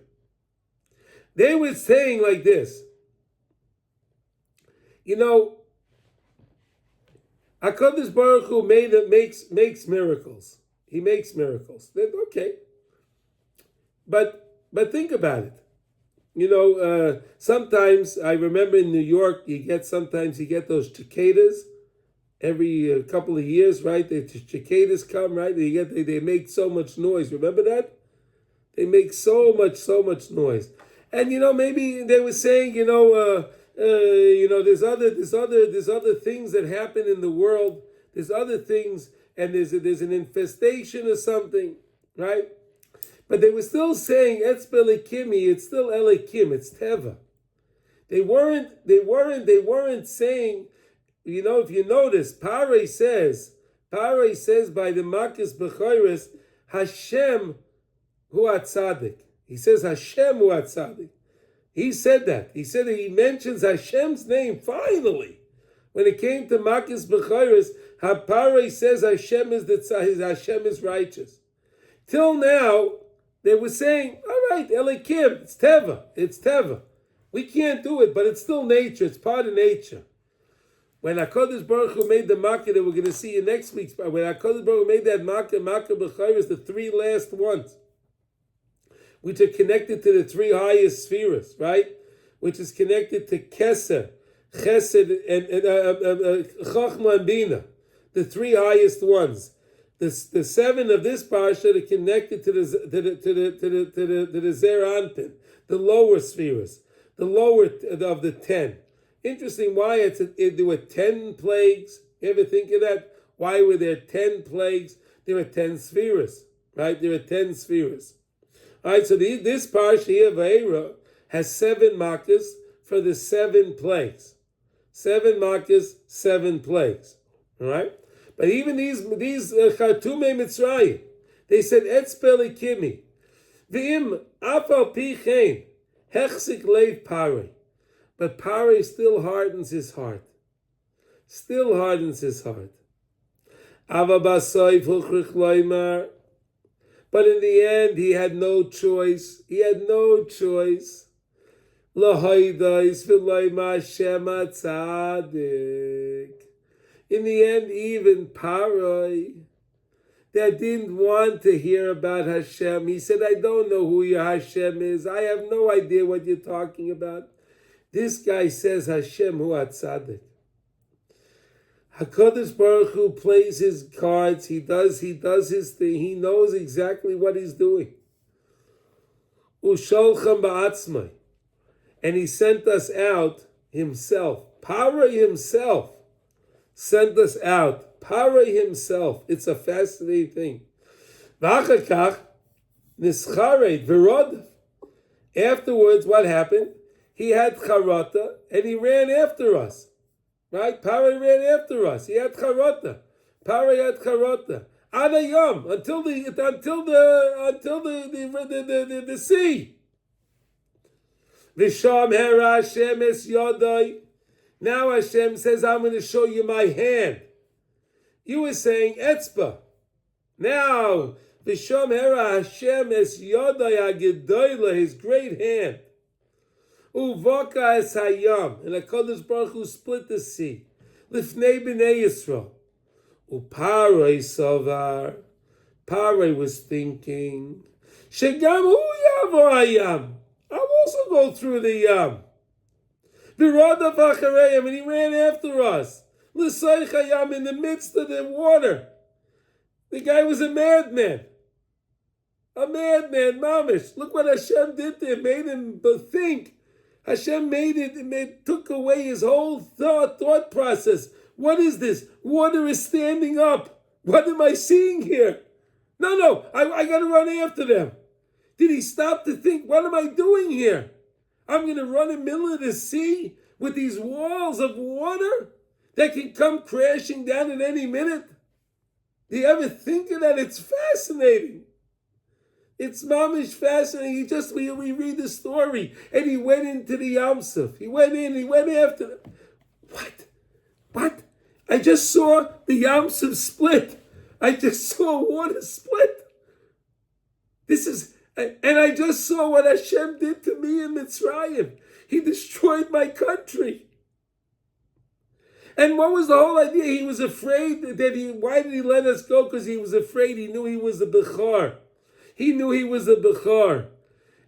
They were saying like this. You know, HaKadosh Baruch Hu makes miracles. He makes miracles. Okay. But think about it. You know, sometimes I remember in New York, you get those cicadas every couple of years, right? The cicadas come, right? They make so much noise. Remember that? They make so much noise. And you know, maybe they were saying, there's other things that happen in the world there's other things, and there's an infestation or something, right? But they were still saying Etz Belikimi, it's still Elikim, it's Teva. They weren't saying, if you notice, Parei says by the Makis B'chayres, Hashem hu atzadik. He says Hashem hu atzadik. He said that. He said that he mentions Hashem's name finally. When it came to Makis B'chayres, Parei says Hashem is righteous. Till now, they were saying, all right, Elikim, it's Teva. We can't do it, but it's still nature. It's part of nature. When HaKadosh Baruch Hu made the Makkah that we're going to see in next week's, when HaKadosh Baruch Hu made that Makkah B'chayres, the three last ones, which are connected to the three highest spheres, right? Which is connected to Keser, Chesed, and Chachma and Bina, the three highest ones. The seven of this parsha are connected to the Zer Anpin, the lower spheres, the lower of the 10. Interesting why there were 10 plagues. You ever think of that? Why were there 10 plagues? There were 10 spheres, right? There were 10 spheres. All right, so this parsha here, Va'eira, has 7 makkos for the 7 plagues. 7 makkos, 7 plagues. All right? But even these Chartumei Mitzrayim, they said Etz Belikimi, V'im Afal Pi Chen, Hechsik Leiv Parei. But Parei still hardens his heart. Ava Basoif Huchrich Loimar. But in the end, he had no choice. Lahaydais V'Loimar Shema Tzadik. In the end, even Paroi, that didn't want to hear about Hashem, he said, I don't know who your Hashem is. I have no idea what you're talking about. This guy says Hashem hu atzadik. HaKadosh Baruch Hu plays his cards. He does his thing. He knows exactly what he's doing. Usholchem ba'atzmai. And he sent us out himself. Paroi himself sent us out. Parei himself. It's a fascinating thing. V'achakach nischared v'rodav. Afterwards, what happened? He had charata and he ran after us. Right? Parei ran after us. He had charata. Parei had charata. Adayam until the sea. V'sham hera Hashem es yodai. Now Hashem says, I'm going to show you my hand. You were saying etzba. Now, V'sham hera Hashem es yodai agedoyla, his great hand. Uvaka es hayam, and HaKadosh Baruch Hu split the sea. Lifnei b'nei Yisrael. Uparei savar. Parei was thinking, Shegam hu yavo hayam. I'll also go through the yam. V'rodav achareim, and he ran after us. L'sayich hayam, in the midst of the water. The guy was a madman. A madman, mamish. Look what Hashem did to him, made him think. Hashem took away his whole thought process. What is this? Water is standing up. What am I seeing here? No, I got to run after them. Did he stop to think, what am I doing here? I'm going to run in the middle of the sea with these walls of water that can come crashing down at any minute? Do you ever think of that? It's fascinating. It's mamish fascinating. We read the story, and he went into the Yam Suf. He went after them. What? I just saw the Yam Suf split. I just saw water split. And I just saw what Hashem did to me in Mitzrayim. He destroyed my country. And what was the whole idea? He was afraid why did he let us go? Because he was afraid. He knew he was a Bechor.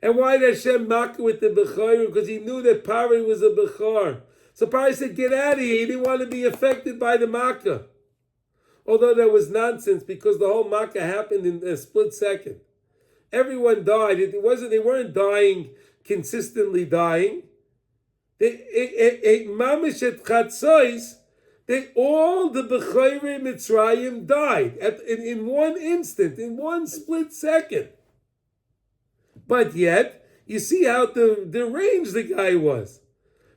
And why did Hashem mock with the Bechor? Because he knew that Parei was a Bechor. So Parei said, get out of here. He didn't want to be affected by the Makkah. Although that was nonsense, because the whole Makkah happened in a split second. Everyone died. They weren't dying, consistently dying. Mamish et Chatzos, All the Bechayre Mitzrayim died in one instant, in one split second. But yet, you see how deranged the guy was.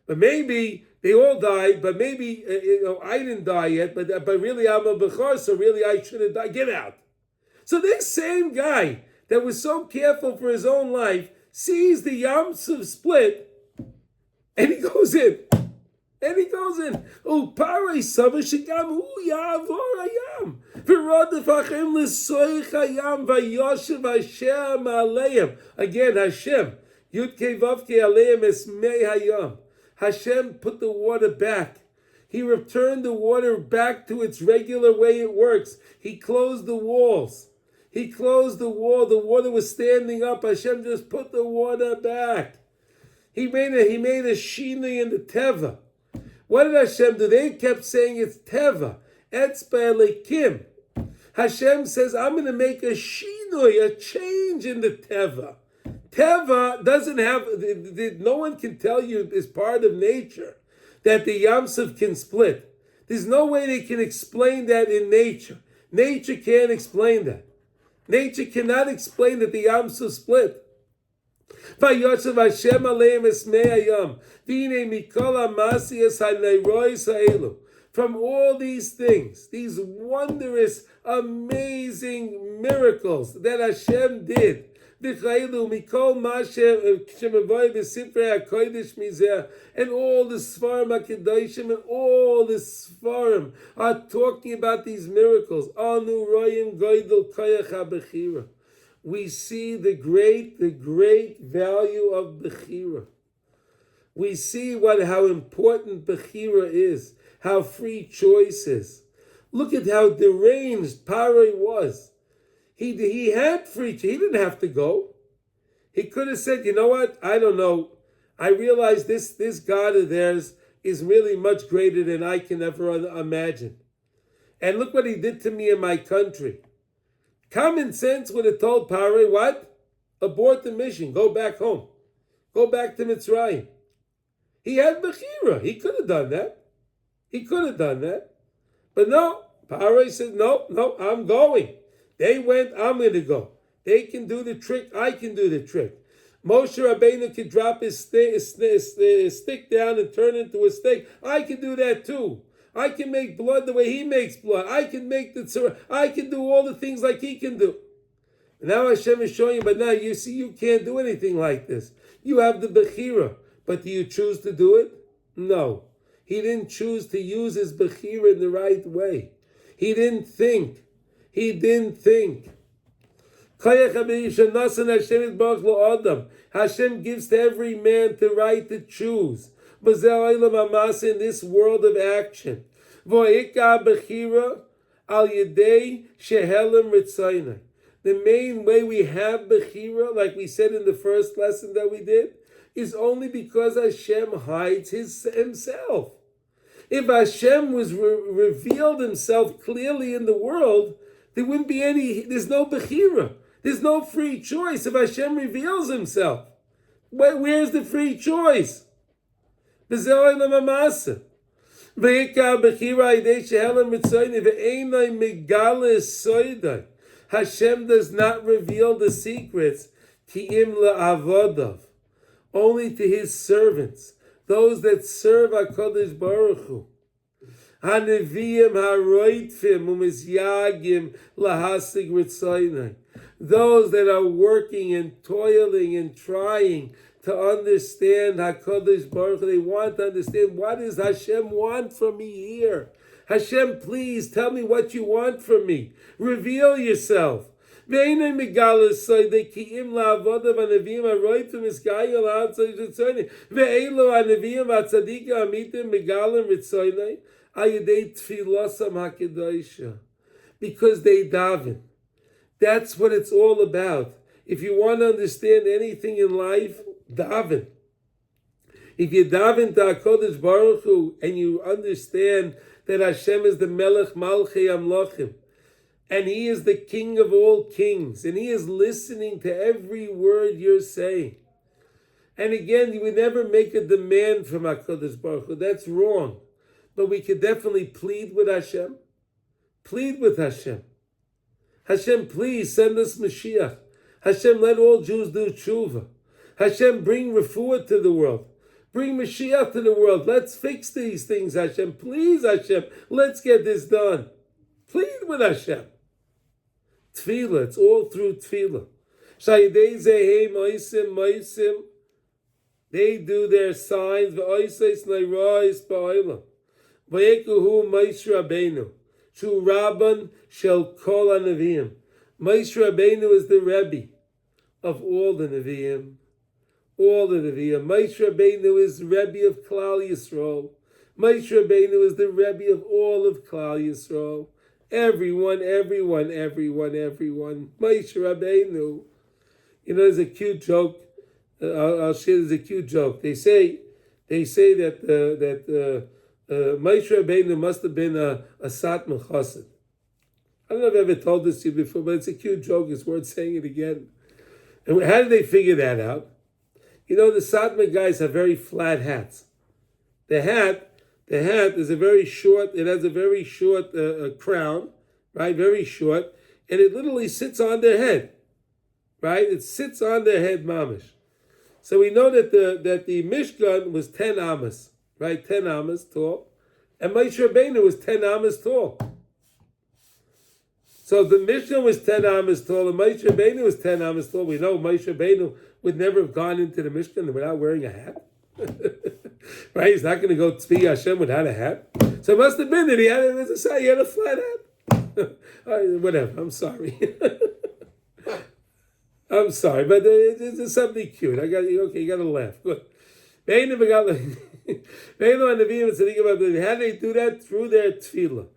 But maybe they all died, but maybe I didn't die yet, but really I'm a Bechor, so really I should have died. Get out. So this same guy that was so careful for his own life sees the Yam Suf split, and he goes in. And he goes in. Oh, Paray Sava Shigam Hu Yavor Hayam. V'rodef Hachem L'soich Hayam V'yoshev Hashem Aleim. Again, Hashem. Yud Kei Vav Kei Aleim Esmei Hayam. Hashem put the water back. He returned the water back to its regular way it works. He closed the walls. He closed the wall. The water was standing up. Hashem just put the water back. He made a shinui in the teva. What did Hashem do? They kept saying it's teva. Etzba Elikim. Hashem says, I'm going to make a shinui, a change in the teva. Teva doesn't have, no one can tell you it's part of nature that the Yam Suf can split. There's no way they can explain that in nature. Nature can't explain that. Nature cannot explain that the Yam Suf split. Vayoshev Hashem aleim esmei hayam. V'hinei mikol hamasiyos haneiros ha'elu. From all these things, these wondrous, amazing miracles that Hashem did, v'chayelu mikol masher shemavoy b'sifrei hakodesh mizeh, and all the Sfarim HaKadoshim and all the Sfarim are talking about these miracles. Anu royim goydel koyach ha'bechira. We see the great value of Bechira. We see how important Bechira is, how free choice is. Look at how deranged Paray was. He had free choice. He didn't have to go. He could have said, you know what? I don't know. I realize this God of theirs is really much greater than I can ever imagine. And look what he did to me in my country. Common sense would have told Paray, what? Abort the mission. Go back home. Go back to Mitzrayim. He had Bechira. He could have done that. He could have done that. But no, Paray said, no, I'm going. They went, I'm going to go. They can do the trick. I can do the trick. Moshe Rabbeinu can drop his stick down and turn it into a steak. I can do that too. I can make blood the way he makes blood. I can make the tzara. I can do all the things like he can do. And now Hashem is showing you, but now you see you can't do anything like this. You have the Bechira, but do you choose to do it? No. He didn't choose to use his Bechira in the right way. He didn't think. Hashem gives to every man the right to choose. In this world of action. The main way we have Bechira, like we said in the first lesson that we did, is only because Hashem hides himself. If Hashem was revealed himself clearly in the world, there wouldn't be there's no Bechira. There's no free choice if Hashem reveals himself. Where's the free choice? Hashem does not reveal the secrets only to his servants, those that serve HaKadosh Baruch Hu. Those that are working and toiling and trying to understand HaKadosh Baruch Hu. They want to understand, what does Hashem want from me here? Hashem, please tell me what you want from me. Reveal yourself. Because they daven. That's what it's all about. If you want to understand anything in life, daven. If you daven to HaKadosh Baruch Hu and you understand that Hashem is the Melech Malchei Amlochim, and He is the King of all kings, and He is listening to every word you're saying. And again, you would never make a demand from HaKadosh Baruch Hu. That's wrong. but we could definitely plead with Hashem. Plead with Hashem. Hashem, please send us Mashiach. Hashem, let all Jews do tshuva. Hashem, bring refuah to the world. Bring Mashiach to the world. Let's fix these things, Hashem. Please, Hashem, let's get this done. Plead with Hashem. Tefillah, it's all through Tefillah. They do their signs. Vayekuhu Moshe Rabbeinu. Shu Rabban shel kol hanavim. Moshe Rabbeinu is the Rebbe of all the Nevi'im. All the Nevi'im. Moshe Rabbeinu is Rebbe of Klal Yisrael. Moshe Rabbeinu is the Rebbe of all of Klal Yisrael. Everyone. Moshe Rabbeinu. You know, there's a cute joke. I'll share. There's a cute joke. They say that Moshe Rabbeinu must have been a Satmar Chassid. I don't know if I've ever told this to you before, but it's a cute joke. It's worth saying it again. And how did they figure that out? You know, the Satmar guys have very flat hats. The hat is a very short. It has a very short crown, right? Very short, and it literally sits on their head, right? It sits on their head, mamish. So we know that the Mishkan was 10 amas. Right, 10 amas tall, and Moshe Rabbeinu was 10 amas tall. So the Mishnah was 10 amas tall, and Moshe Rabbeinu was 10 amas tall. We know Moshe Rabbeinu would never have gone into the Mishkan without wearing a hat. Right, he's not going to go tzvi Hashem without a hat. So it must have been that he had a flat hat. Whatever. I'm sorry. I'm sorry, but it's something cute. You got to laugh. Good. How do they do that? Through their tefillah.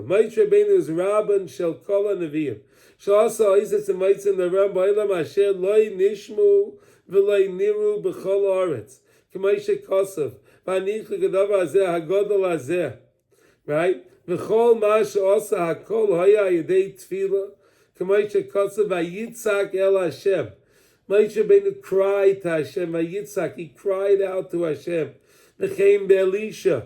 Moshe Rabbeinu is Rabban shel kol hanavim. Sh'asa isis emaitz in the Ram ba'olam asher loy nishmu v'loy niru b'chol haaretz. K'moshe kosav v'anichu g'davar hazeh hagodol hazeh. Right? V'chol ma she'osa hakol haya yedei tefillah. K'moshe kosav v'yitzak el Hashem. Moshe Rabbeinu cried to Hashem, Yitzhak, he cried out to Hashem. Nechaim be'Elisha.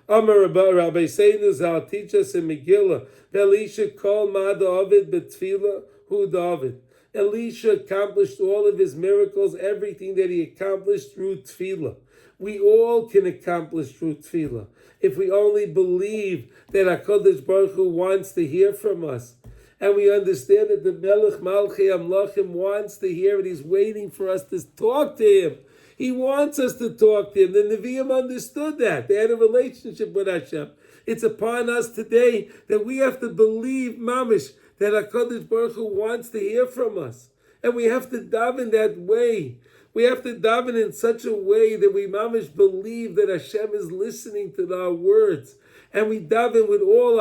Amar Rabbi Seinu Zal, teach us in Megillah. Elisha called Ma David betfilah, who David. Elisha accomplished all of his miracles, everything that he accomplished through tefillah. We all can accomplish through tefillah if we only believe that HaKadosh Baruch Hu wants to hear from us. And we understand that the Melech Malchei Amlachim wants to hear it. He's waiting for us to talk to him. He wants us to talk to him. The Nevi'im understood that. They had a relationship with Hashem. It's upon us today that we have to believe, mamish, that HaKadosh Baruch Hu wants to hear from us. And we have to daven that way. We have to daven in such a way that we, mamish, believe that Hashem is listening to our words. And we daven with all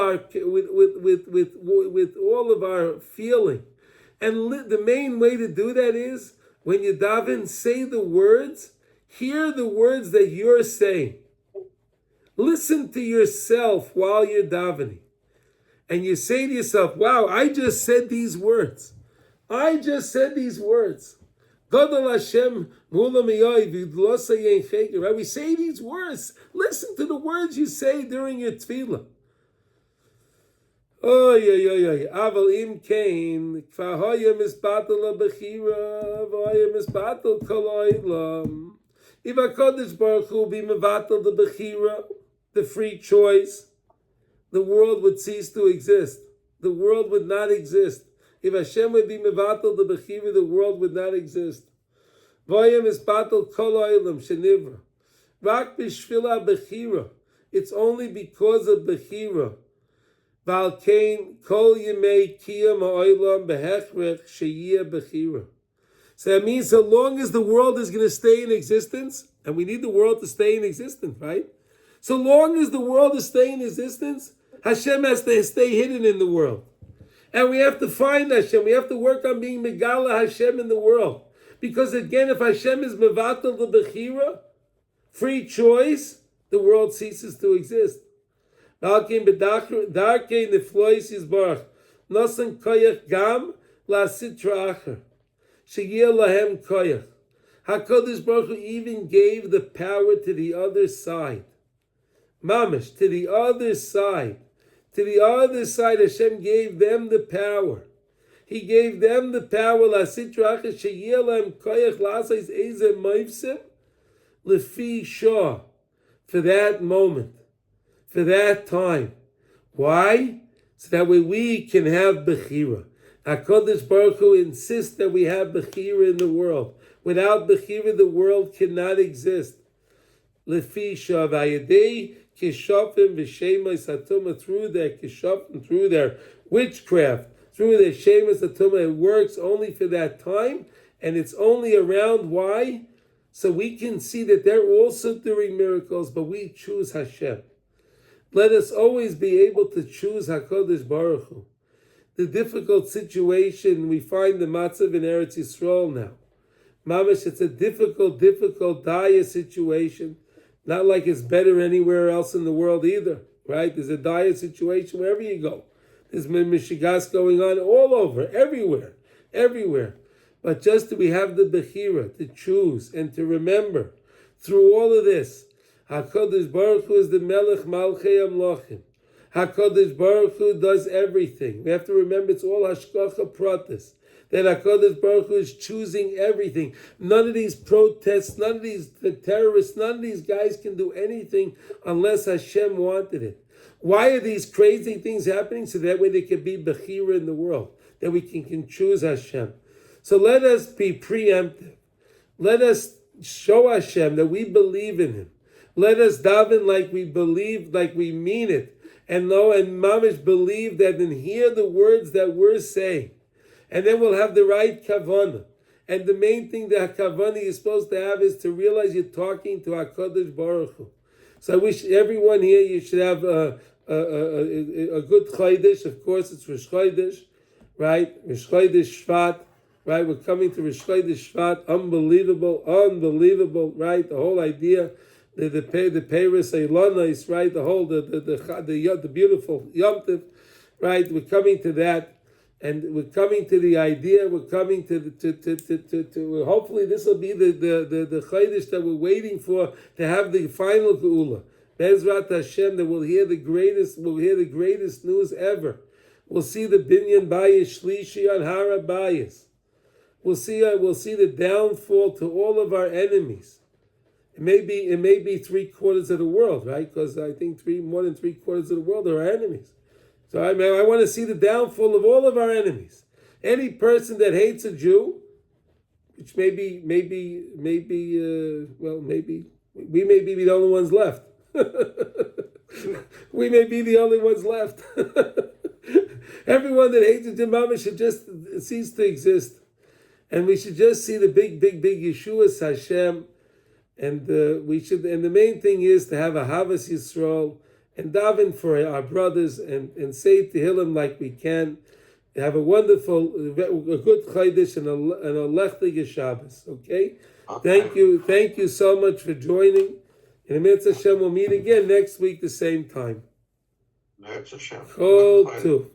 all of our feeling. And the main way to do that is when you daven, say the words, hear the words that you're saying. Listen to yourself while you're davening. And you say to yourself, wow, I just said these words. Right? We say these words. Listen to the words you say during your tefillah. Aval im kain k'vahaya misbatel bechira v'haya misbatel kol ha'olam. If HaKadosh Baruch Hu be mevatel the bechira, the free choice, the world would cease to exist. The world would not exist. If Hashem would be mevatel the bechira, the world would not exist. V'haya misbatel kol ha'olam shenivra. Rak b'shvila bechira. It's only because of bechira. Valkain kol yemei kiyam ha'olam behechrech sheyeh bechira. So that means so long as the world is going to stay in existence, and we need the world to stay in existence, right? So long as the world is staying in existence, Hashem has to stay hidden in the world. And we have to find Hashem. We have to work on being Megala Hashem in the world. Because again, if Hashem is Mevatel the Bechira, free choice, the world ceases to exist. Valkein b'darkei niflois yizbarach nosan koyach gam la'sitra acher sheyeh lahem koyach. HaKadosh Baruch Hu even gave the power to the other side. Mamish, to the other side. To the other side, Hashem gave them the power. He gave them the power. Lefi Shah, for that moment, for that time. Why? So that way we can have Bechira. HaKadosh Baruch Hu insists that we have Bechira in the world. Without Bechira, the world cannot exist. Lefi Shah v'ayadei kishafim v'shema satuma, through their kishafim, through their witchcraft, through their shema satuma, it works only for that time, and it's only around. Why? So we can see that they're also doing miracles, but we choose Hashem. Let us always be able to choose HaKadosh Baruch Hu. The difficult situation we find the matzav in Eretz Yisrael now. Mamish, it's a difficult, dire situation. Not like it's better anywhere else in the world either, right? There's a dire situation wherever you go. There's mishigas going on all over, everywhere. But just that we have the Bechira to choose and to remember through all of this, HaKadosh Baruch Hu is the Melech Malchei Amlochim. HaKadosh Baruch Hu does everything. We have to remember it's all Hashgacha Pratis. That HaKadosh Baruch Hu is choosing everything. None of these protests, none of these terrorists, none of these guys can do anything unless Hashem wanted it. Why are these crazy things happening? So that way there can be Bechira in the world. That we can choose Hashem. So let us be preemptive. Let us show Hashem that we believe in Him. Let us daven like we believe, like we mean it. And know and mamish believe that and hear the words that we're saying. And then we'll have the right kavanah. And the main thing that kavanah you're supposed to have is to realize you're talking to HaKadosh Baruch Hu. So I wish everyone here, you should have a good Chodesh. Of course, it's Rosh Chodesh, right? Rosh Chodesh Shvat. Right, we're coming to Rosh Chodesh Shvat, unbelievable, right? The whole idea, the Paris Eilanais, right? The whole the beautiful Yom Tov, right? We're coming to that, and we're coming to the idea. We're coming to hopefully this will be the Chodesh that we're waiting for to have the final Geula. Bezrat Hashem, that we'll hear the greatest news ever. We'll see the Binyan Bayis Shlishi on Har HaBayis. We'll see the downfall to all of our enemies. It may be 3/4 of the world, right? Because I think more than 3/4 of the world are our enemies. So I want to see the downfall of all of our enemies. Any person that hates a Jew, which maybe we may be the only ones left. We may be the only ones left. Everyone that hates a Jew should just cease to exist. And we should just see the big Yeshua's Hashem, and and the main thing is to have a Havas Yisrael and daven for our brothers and say Tehillim like we can. Have a wonderful, a good Chodesh and a Lechtige Shabbos. Okay, thank you so much for joining. In a minute, Hashem will meet again next week the same time. Next Hashem. Kol Tu.